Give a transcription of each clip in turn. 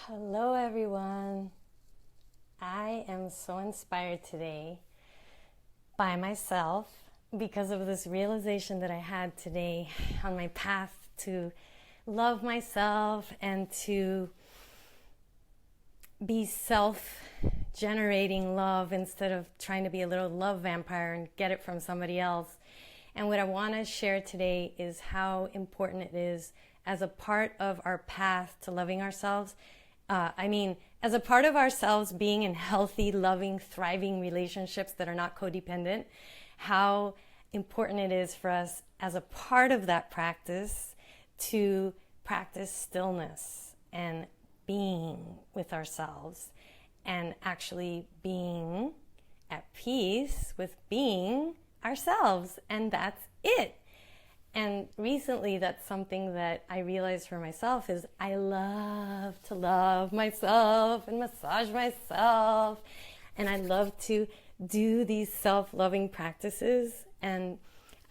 Hello, everyone. I am so inspired today by myself because of this realization that I had today on my path to love myself and to be self-generating love instead of trying to be a little love vampire and get it from somebody else. And what I want to share today is how important it is as a part of our path to loving ourselves. As a part of ourselves being in healthy, loving, thriving relationships that are not codependent, how important it is for us as a part of that practice to practice stillness and being with ourselves and actually being at peace with being ourselves. And that's it. And recently, that's something that I realized for myself is I love to love myself and massage myself. And I love to do these self-loving practices. And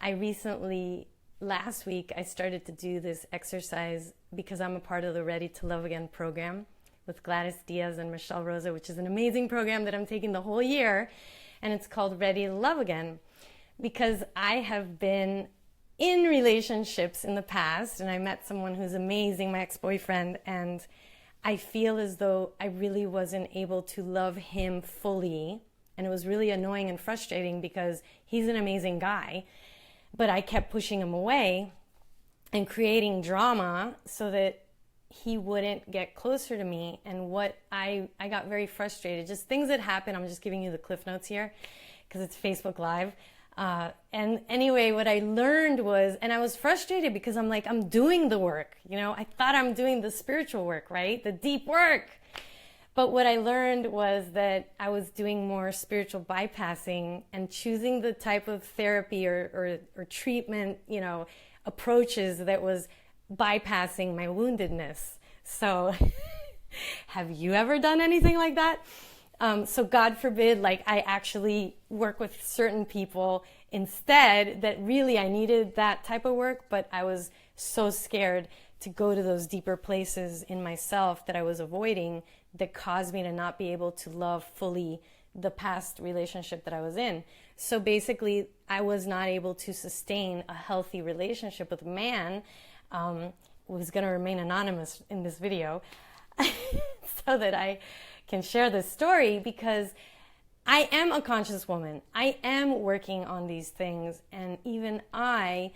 I recently, last week, I started to do this exercise because I'm a part of the Ready to Love Again program with Gladys Diaz and Michelle Rosa, which is an amazing program that I'm taking the whole year. And it's called Ready to Love Again because I have been in relationships in the past, and I met someone who's amazing, my ex-boyfriend, and I feel as though I really wasn't able to love him fully, and it was really annoying and frustrating because he's an amazing guy, but I kept pushing him away and creating drama so that he wouldn't get closer to me. And what I got very frustrated, just things that happened. I'm just giving you the cliff notes here because it's Facebook Live. And anyway, what I learned was, and I was frustrated because I'm like, I'm doing the work, I thought I'm doing the spiritual work, right? The deep work. But what I learned was that I was doing more spiritual bypassing and choosing the type of therapy or treatment, approaches that was bypassing my woundedness. So have you ever done anything like that? So God forbid, I actually work with certain people instead that really I needed that type of work, but I was so scared to go to those deeper places in myself that I was avoiding that caused me to not be able to love fully the past relationship that I was in. So basically, I was not able to sustain a healthy relationship with a man who's going to remain anonymous in this video so that I can share this story because I am a conscious woman. I am working on these things, and even I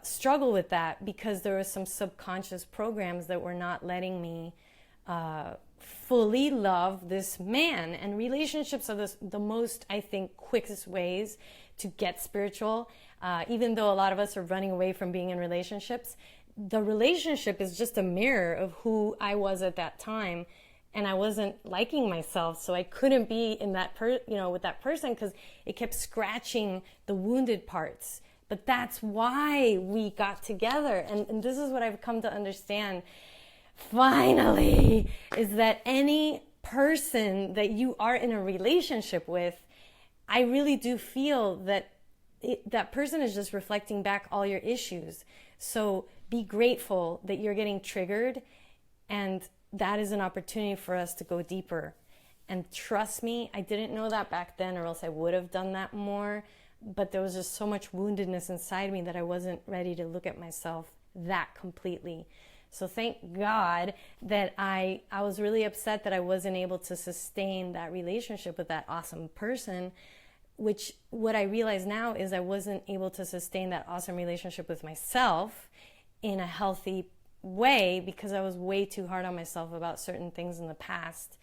struggle with that because there were some subconscious programs that were not letting me fully love this man. And relationships are the most, I think, quickest ways to get spiritual. Even though a lot of us are running away from being in relationships, the relationship is just a mirror of who I was at that time. And I wasn't liking myself, so I couldn't be in that with that person because it kept scratching the wounded parts. But that's why we got together. And this is what I've come to understand finally, is that any person that you are in a relationship with, I really do feel that that person is just reflecting back all your issues. So be grateful that you're getting triggered, and that is an opportunity for us to go deeper. And trust me, I didn't know that back then, or else I would have done that more. But there was just so much woundedness inside me that I wasn't ready to look at myself that completely. So thank God that I was really upset that I wasn't able to sustain that relationship with that awesome person, which what I realize now is I wasn't able to sustain that awesome relationship with myself in a healthy way because I was way too hard on myself about certain things in the past.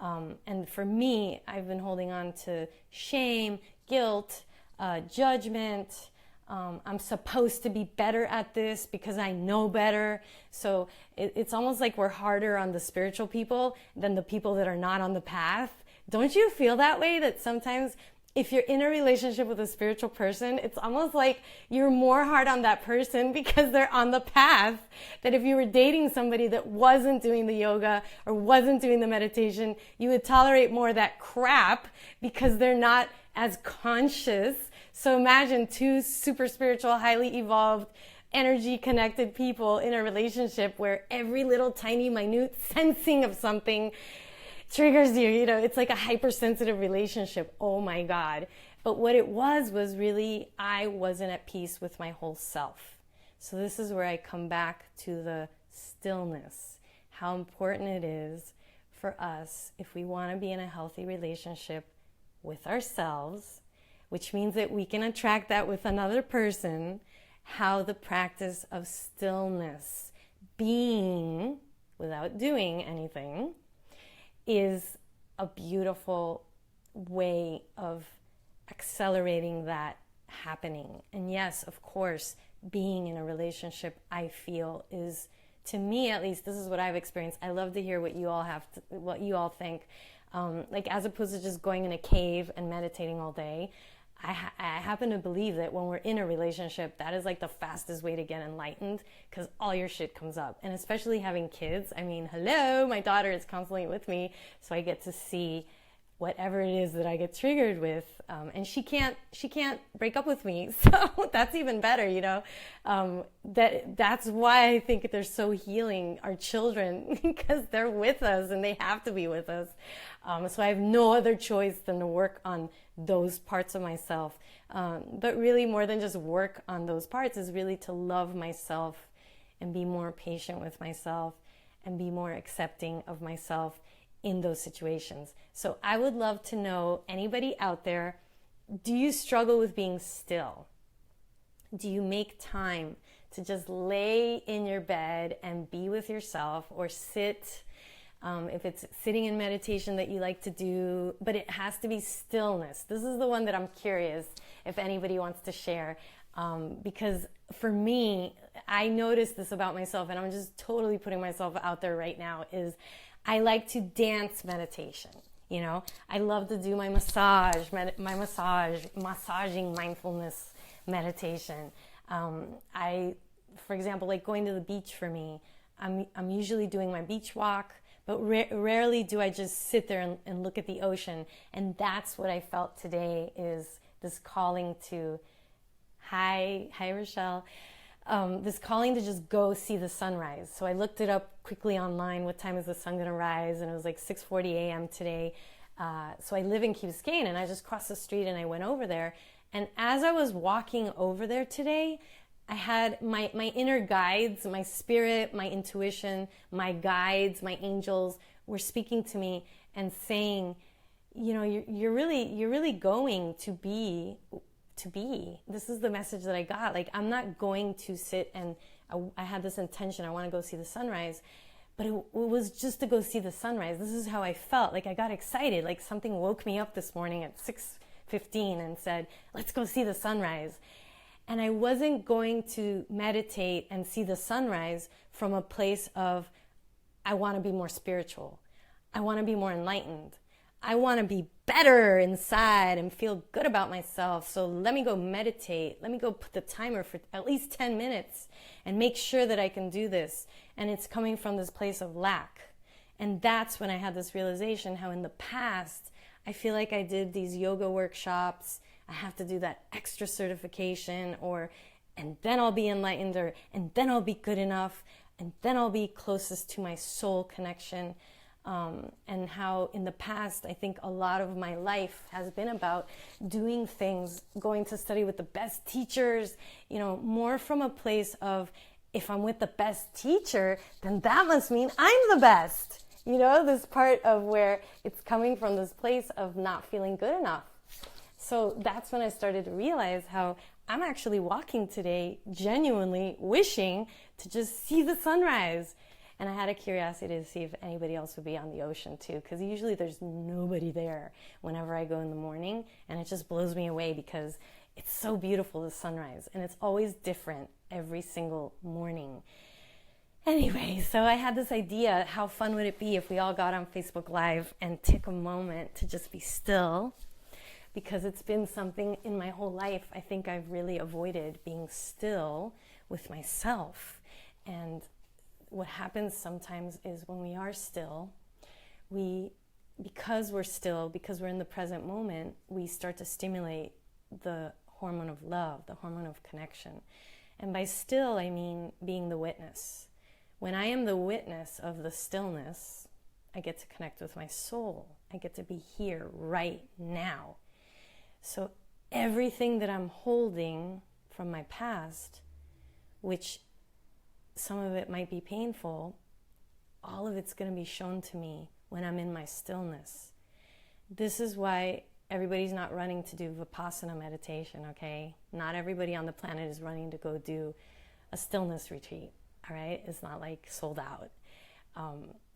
And for me, I've been holding on to shame, guilt, judgment. I'm supposed to be better at this because I know better. So it's almost like we're harder on the spiritual people than the people that are not on the path. Don't you feel that way? That sometimes if you're in a relationship with a spiritual person, it's almost like you're more hard on that person because they're on the path, that if you were dating somebody that wasn't doing the yoga or wasn't doing the meditation, you would tolerate more of that crap because they're not as conscious. So imagine two super spiritual, highly evolved energy connected people in a relationship where every little tiny minute sensing of something triggers you. You know, it's like a hypersensitive relationship. Oh my God. But what it was really, I wasn't at peace with my whole self. So this is where I come back to the stillness, how important it is for us if we want to be in a healthy relationship with ourselves, which means that we can attract that with another person, how the practice of stillness, being without doing anything, is a beautiful way of accelerating that happening. And yes, of course, being in a relationship, I feel, is, to me at least, this is what I've experienced. I love to hear what you all think. Like, as opposed to just going in a cave and meditating all day, I happen to believe that when we're in a relationship, that is like the fastest way to get enlightened, because all your shit comes up. And especially having kids, I mean, hello, my daughter is constantly with me, so I get to see whatever it is that I get triggered with, and she can't break up with me, so that's even better, you know. That's why I think they're so healing, our children, because they're with us and they have to be with us. So I have no other choice than to work on those parts of myself. But really, more than just work on those parts, is really to love myself and be more patient with myself and be more accepting of myself in those situations. So I would love to know, anybody out there, do you struggle with being still? Do you make time to just lay in your bed and be with yourself, or sit, if it's sitting in meditation that you like to do, but it has to be stillness. This is the one that I'm curious if anybody wants to share, because for me, I noticed this about myself, and I'm just totally putting myself out there right now, is I like to dance meditation. You know, I love to do my massaging mindfulness meditation. For example, like going to the beach for me, I'm usually doing my beach walk, but rarely do I just sit there and look at the ocean. And that's what I felt today, is this calling to, hi Rochelle, this calling to just go see the sunrise. So I looked it up quickly online, what time is the sun going to rise, and it was like 6:40 a.m. today. So I live in Key Biscayne, and I just crossed the street and I went over there. And as I was walking over there today, I had my inner guides, my spirit, my intuition, my guides, my angels were speaking to me and saying, you know, you're really going to be. This is the message that I got. Like, I'm not going to sit and I had this intention, I want to go see the sunrise, but it was just to go see the sunrise. This is how I felt. Like, I got excited. Like, something woke me up this morning at 6:15 and said, let's go see the sunrise. And I wasn't going to meditate and see the sunrise from a place of, I want to be more spiritual. I want to be more enlightened. I want to be better inside and feel good about myself. So let me go meditate. Let me go put the timer for at least 10 minutes and make sure that I can do this. And it's coming from this place of lack. And that's when I had this realization how in the past, I feel like I did these yoga workshops. I have to do that extra certification, and then I'll be enlightened, and then I'll be good enough, and then I'll be closest to my soul connection. And how in the past, I think a lot of my life has been about doing things, going to study with the best teachers, you know, more from a place of, if I'm with the best teacher, then that must mean I'm the best. You know, this part of where it's coming from this place of not feeling good enough. So that's when I started to realize how I'm actually walking today genuinely wishing to just see the sunrise. And I had a curiosity to see if anybody else would be on the ocean too, because usually there's nobody there whenever I go in the morning, and it just blows me away because it's so beautiful, the sunrise, and it's always different every single morning. Anyway, so I had this idea, how fun would it be if we all got on Facebook Live and took a moment to just be still, because it's been something in my whole life I think I've really avoided, being still with myself. And what happens sometimes is when we are still, because we're in the present moment, we start to stimulate the hormone of love, the hormone of connection. And by still, I mean being the witness. When I am the witness of the stillness, I get to connect with my soul. I get to be here right now. So everything that I'm holding from my past, which some of it might be painful, all of it's going to be shown to me when I'm in my stillness. This is why everybody's not running to do Vipassana meditation, okay? Not everybody on the planet is running to go do a stillness retreat, all right? It's not like sold out.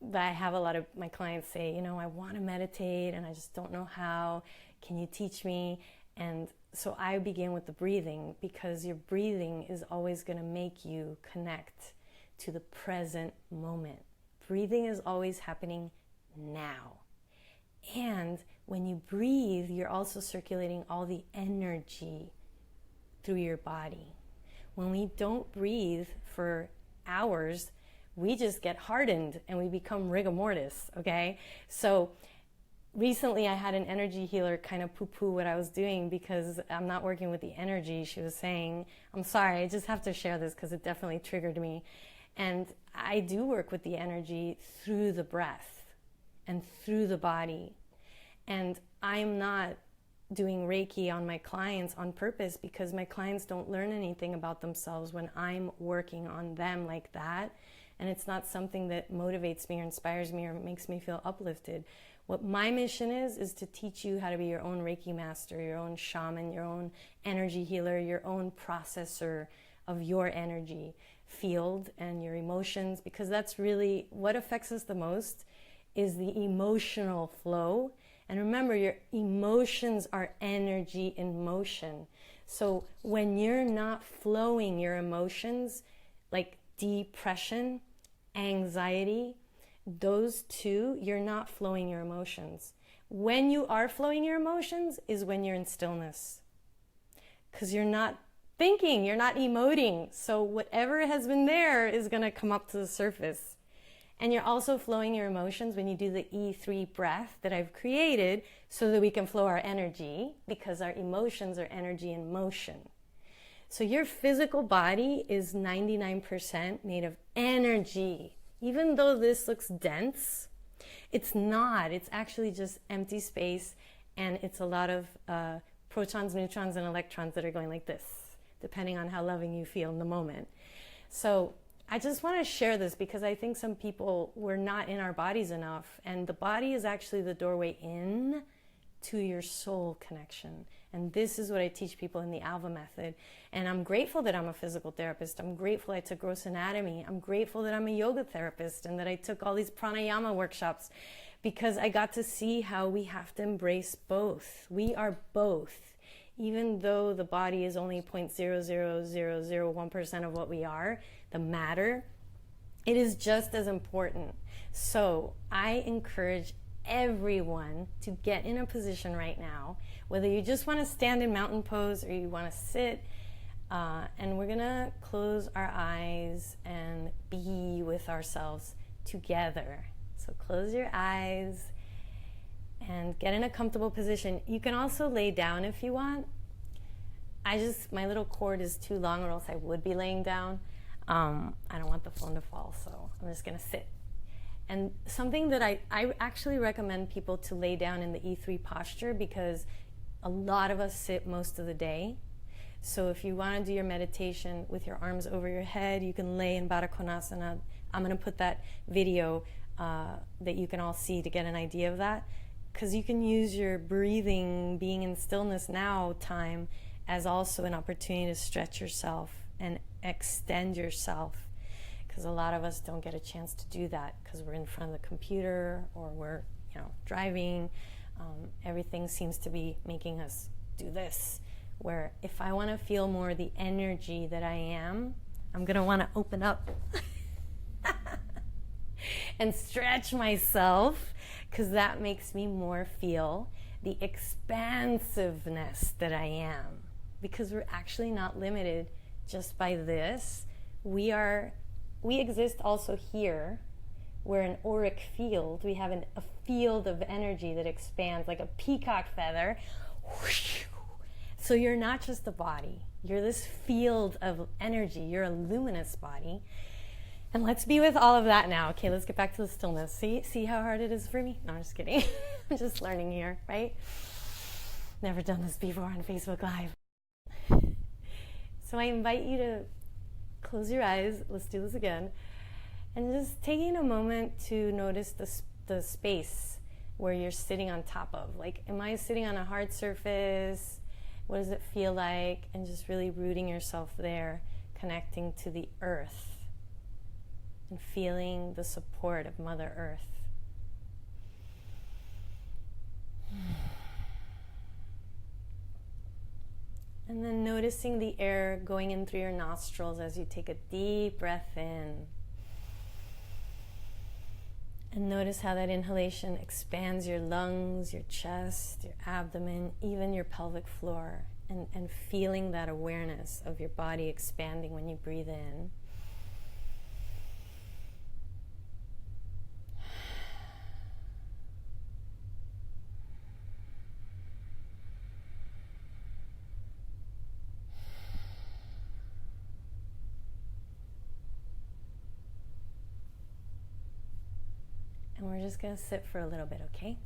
But I have a lot of my clients say, I want to meditate and I just don't know how. Can you teach me? And so I begin with the breathing, because your breathing is always going to make you connect to the present moment. Breathing is always happening now. And when you breathe, you're also circulating all the energy through your body. When we don't breathe for hours, we just get hardened and we become rigor mortis, okay? So recently I had an energy healer kind of poo-poo what I was doing because I'm not working with the energy. She was saying, I'm sorry, I just have to share this because it definitely triggered me. And I do work with the energy through the breath and through the body. And I'm not doing Reiki on my clients on purpose, because my clients don't learn anything about themselves when I'm working on them like that. And it's not something that motivates me or inspires me or makes me feel uplifted. What my mission is to teach you how to be your own Reiki master, your own shaman, your own energy healer, your own processor of your energy field and your emotions, because that's really what affects us the most, is the emotional flow. And remember, your emotions are energy in motion. So when you're not flowing your emotions, like depression, anxiety, those two, you're not flowing your emotions. When you are flowing your emotions is when you're in stillness, because you're not thinking, you're not emoting. So whatever has been there is going to come up to the surface. And you're also flowing your emotions when you do the E3 breath that I've created so that we can flow our energy, because our emotions are energy in motion. So your physical body is 99% made of energy. Even though this looks dense, it's not. It's actually just empty space, and it's a lot of protons, neutrons, and electrons that are going like this, depending on how loving you feel in the moment. So I just want to share this because I think some people, we're not in our bodies enough, and the body is actually the doorway in to your soul connection. And this is what I teach people in the Alva method. And I'm grateful that I'm a physical therapist. I'm grateful I took gross anatomy. I'm grateful that I'm a yoga therapist and that I took all these pranayama workshops, because I got to see how we have to embrace both. We are both. Even though the body is only 0.00001% of what we are, the matter, it is just as important. So I encourage everyone to get in a position right now, whether you just want to stand in mountain pose or you want to sit, and we're gonna close our eyes and be with ourselves together. So close your eyes and get in a comfortable position. You can also lay down if you want. My little cord is too long, or else I would be laying down. I don't want the phone to fall, so I'm just gonna sit. And something that I actually recommend people to lay down in the E3 posture, because a lot of us sit most of the day. So if you want to do your meditation with your arms over your head, you can lay in Baddha Konasana. I'm going to put that video that you can all see to get an idea of that, because you can use your breathing, being in stillness now time, as also an opportunity to stretch yourself and extend yourself, because a lot of us don't get a chance to do that because we're in front of the computer or we're driving. Everything seems to be making us do this, where if I want to feel more the energy that I am, I'm going to want to open up and stretch myself, because that makes me more feel the expansiveness that I am, because we're actually not limited just by this. We exist also here. We're an auric field. We have a field of energy that expands like a peacock feather. So you're not just a body. You're this field of energy. You're a luminous body. And let's be with all of that now. Okay, let's get back to the stillness. See how hard it is for me? No, I'm just kidding. I'm just learning here, right? Never done this before on Facebook Live. So I invite you to close your eyes. Let's do this again. And just taking a moment to notice the space where you're sitting on top of. Like, am I sitting on a hard surface? What does it feel like? And just really rooting yourself there, connecting to the earth and feeling the support of Mother Earth. And then noticing the air going in through your nostrils as you take a deep breath in. And notice how that inhalation expands your lungs, your chest, your abdomen, even your pelvic floor. And feeling that awareness of your body expanding when you breathe in. And we're just going to sit for a little bit, okay?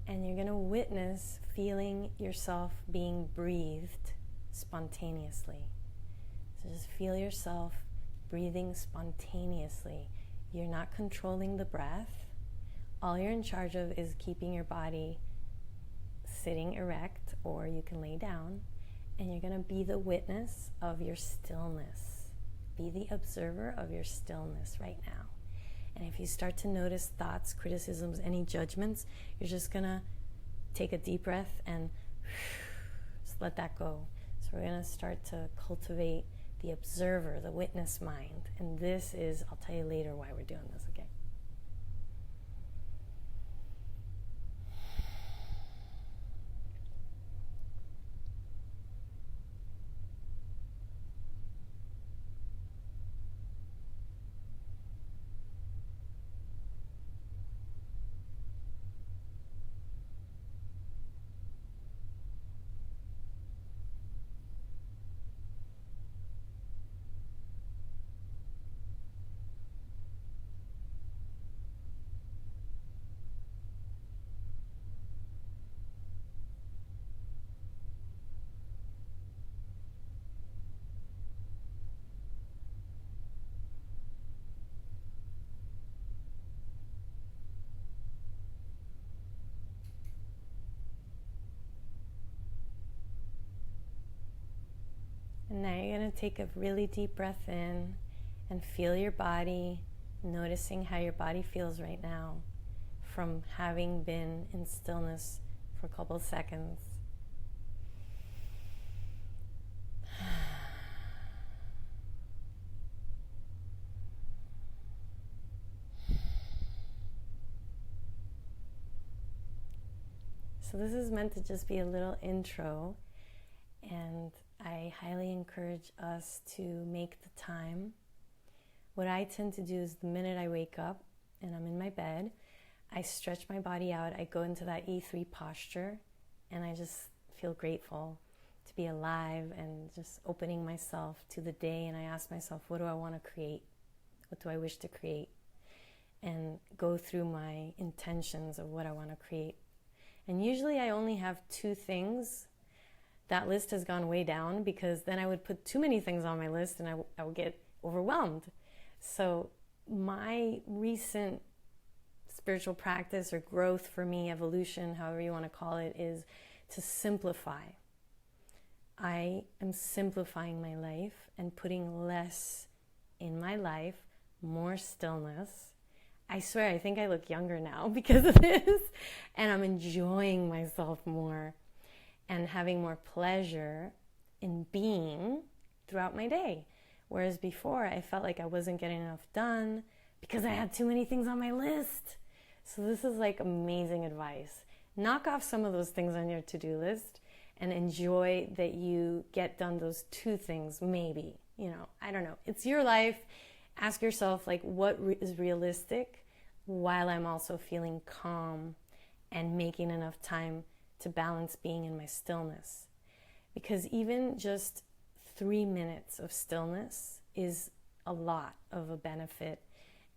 And you're going to witness feeling yourself being breathed spontaneously. So just feel yourself breathing spontaneously. You're not controlling the breath. All you're in charge of is keeping your body sitting erect, or you can lay down, and you're going to be the witness of your stillness. Be the observer of your stillness right now. And if you start to notice thoughts, criticisms, any judgments, you're just going to take a deep breath and just let that go. So we're going to start to cultivate the observer, the witness mind. And this is, I'll tell you later why we're doing this, okay? And now you're going to take a really deep breath in and feel your body, noticing how your body feels right now from having been in stillness for a couple of seconds. So this is meant to just be a little intro, and I highly encourage us to make the time. What I tend to do is the minute I wake up and I'm in my bed, I stretch my body out, I go into that E3 posture, and I just feel grateful to be alive and just opening myself to the day. And I ask myself, what do I want to create? What do I wish to create? And go through my intentions of what I want to create. And usually I only have 2 things. That list has gone way down because then I would put too many things on my list and I would get overwhelmed. So my recent spiritual practice or growth for me, evolution, however you want to call it, is to simplify. I am simplifying my life and putting less in my life, more stillness. I swear, I think I look younger now because of this, and I'm enjoying myself more and having more pleasure in being throughout my day. Whereas before, I felt like I wasn't getting enough done because I had too many things on my list. So this is like amazing advice. Knock off some of those things on your to-do list and enjoy that you get done those 2 things, maybe. I don't know. It's your life. Ask yourself, like, what is realistic while I'm also feeling calm and making enough time to balance being in my stillness. Because even just 3 minutes of stillness is a lot of a benefit.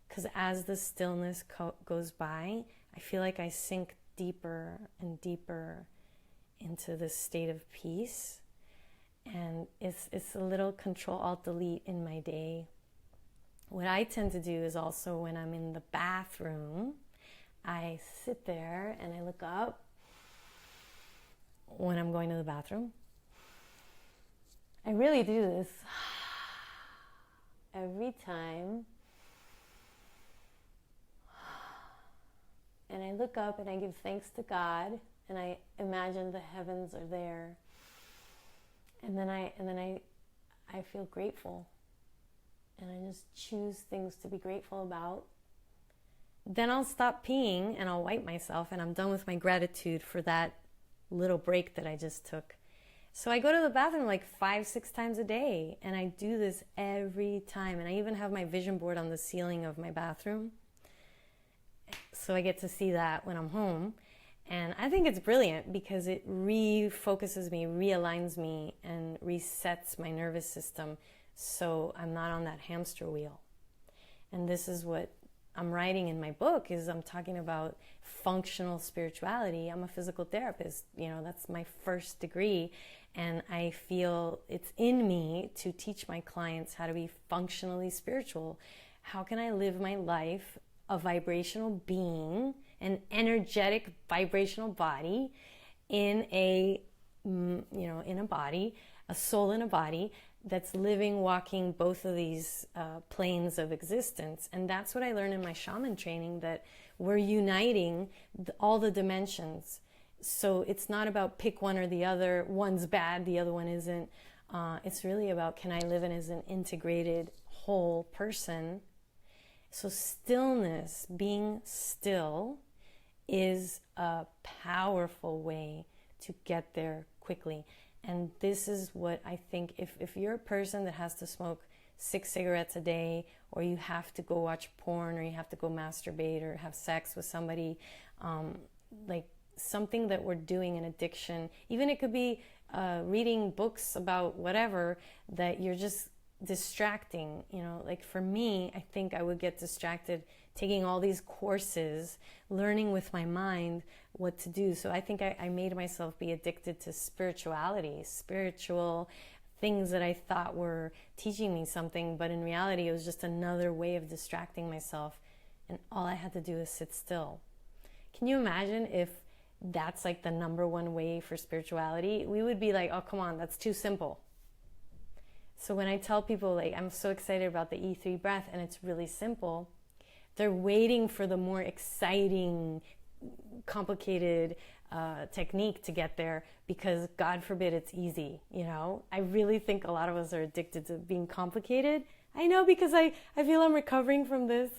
Because as the stillness goes by, I feel like I sink deeper and deeper into this state of peace. And it's a little Control-Alt-Delete in my day. What I tend to do is also when I'm in the bathroom, I sit there and I look up when I'm going to the bathroom. I really do this every time. And I look up and I give thanks to God, and I imagine the heavens are there. And then I feel grateful. And I just choose things to be grateful about. Then I'll stop peeing and I'll wipe myself, and I'm done with my gratitude for that little break that I just took. So I go to the bathroom like 5-6 times a day, and I do this every time. And I even have my vision board on the ceiling of my bathroom, so I get to see that when I'm home. And I think it's brilliant because it refocuses me, realigns me, and resets my nervous system so I'm not on that hamster wheel. And this is what I'm writing in my book, is I'm talking about functional spirituality. I'm a physical therapist, that's my first degree, and I feel it's in me to teach my clients how to be functionally spiritual. How can I live my life a vibrational being, an energetic vibrational body in a body, a soul in a body that's living, walking both of these planes of existence. And that's what I learned in my shaman training, that we're uniting all the dimensions. So it's not about pick one or the other. One's bad, the other one isn't. It's really about, can I live in as an integrated whole person? So stillness, being still, is a powerful way to get there quickly. And this is what I think, if you're a person that has to smoke 6 cigarettes a day, or you have to go watch porn, or you have to go masturbate or have sex with somebody, like something that we're doing, an addiction, even it could be reading books about whatever, that you're just distracting. Like for me, I think I would get distracted taking all these courses, learning with my mind what to do. So I think I made myself be addicted to spirituality, spiritual things that I thought were teaching me something, but in reality it was just another way of distracting myself, and all I had to do is sit still. Can you imagine if that's like the number one way for spirituality? We would be like, oh come on, that's too simple. So when I tell people, like, I'm so excited about the E3 breath and it's really simple, they're waiting for the more exciting, complicated technique to get there, because God forbid it's easy. I really think a lot of us are addicted to being complicated. I know, because I feel I'm recovering from this,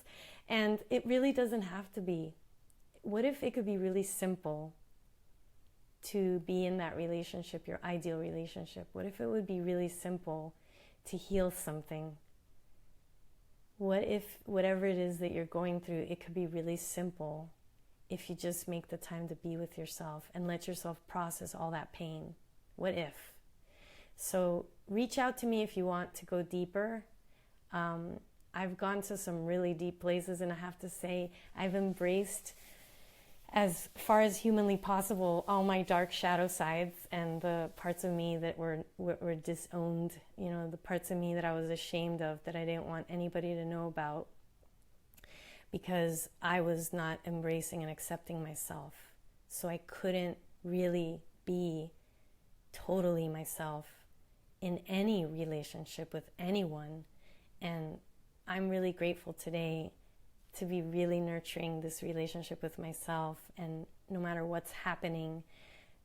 and it really doesn't have to be. What if it could be really simple to be in that relationship, your ideal relationship? What if it would be really simple to heal something? What if whatever it is that you're going through, it could be really simple if you just make the time to be with yourself and let yourself process all that pain? What if? So reach out to me if you want to go deeper. I've gone to some really deep places, and I have to say I've embraced, as far as humanly possible, all my dark shadow sides and the parts of me that were disowned, the parts of me that I was ashamed of, that I didn't want anybody to know about, because I was not embracing and accepting myself. So I couldn't really be totally myself in any relationship with anyone. And I'm really grateful today to be really nurturing this relationship with myself, and no matter what's happening,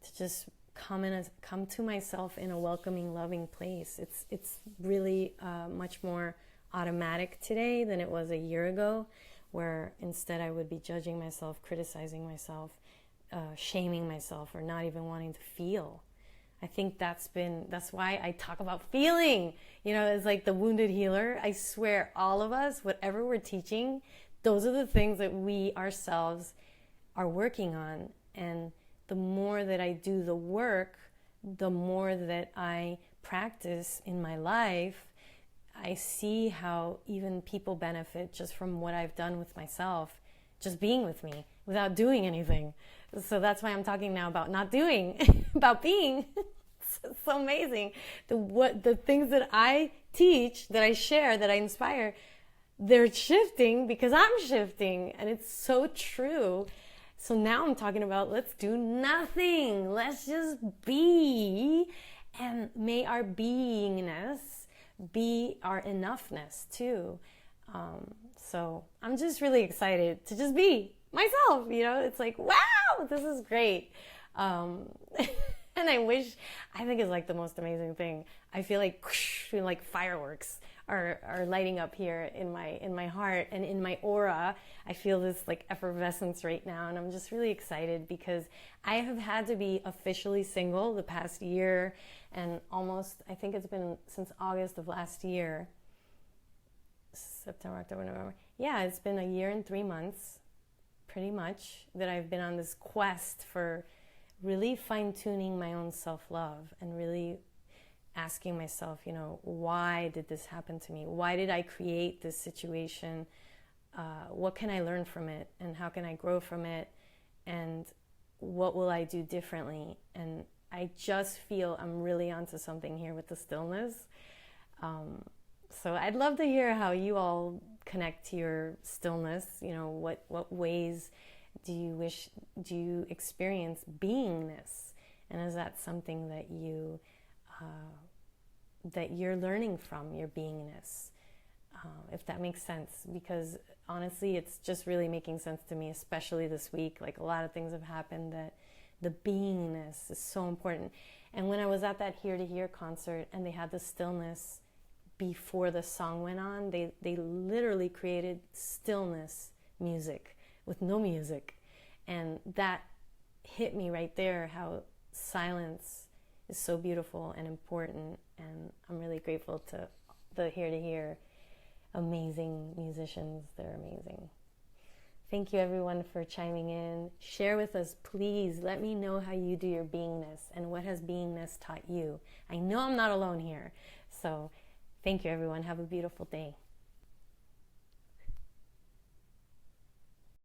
to just come to myself in a welcoming, loving place. It's really much more automatic today than it was a year ago, where instead I would be judging myself, criticizing myself, shaming myself, or not even wanting to feel. I think that's why I talk about feeling, as like the wounded healer. I swear, all of us, whatever we're teaching, those are the things that we ourselves are working on. And the more that I do the work, the more that I practice in my life, I see how even people benefit just from what I've done with myself, just being with me without doing anything. So that's why I'm talking now about not doing, about being. It's so amazing. The things that I teach, that I share, that I inspire, they're shifting because I'm shifting. And it's so true. So now I'm talking about let's do nothing. Let's just be. And may our beingness be our enoughness too. So I'm just really excited to just be myself, it's like, wow, this is great. And I think it's like the most amazing thing. I feel like fireworks are lighting up here in my heart and in my aura. I feel this like effervescence right now, and I'm just really excited because I have had to be officially single the past year and almost, I think it's been since August of last year. September, October, November. Yeah, it's been a year and 3 months, pretty much, that I've been on this quest for really fine-tuning my own self-love and really asking myself, why did this happen to me? Why did I create this situation? What can I learn from it? And how can I grow from it? And what will I do differently? And I just feel I'm really onto something here with the stillness. So I'd love to hear how you all connect to your stillness. What ways do you experience beingness? And is that something that you're learning from your beingness? If that makes sense, because honestly, it's just really making sense to me, especially this week. Like a lot of things have happened that the beingness is so important. And when I was at that Here to Hear concert and they had the stillness before the song went on, they literally created stillness music with no music. And that hit me right there, how silence is so beautiful and important. And I'm really grateful to the Here to Hear amazing musicians. They're amazing. Thank you everyone for chiming in. Share with us, please. Let me know how you do your beingness and what has beingness taught you. I know I'm not alone here. So thank you everyone. Have a beautiful day.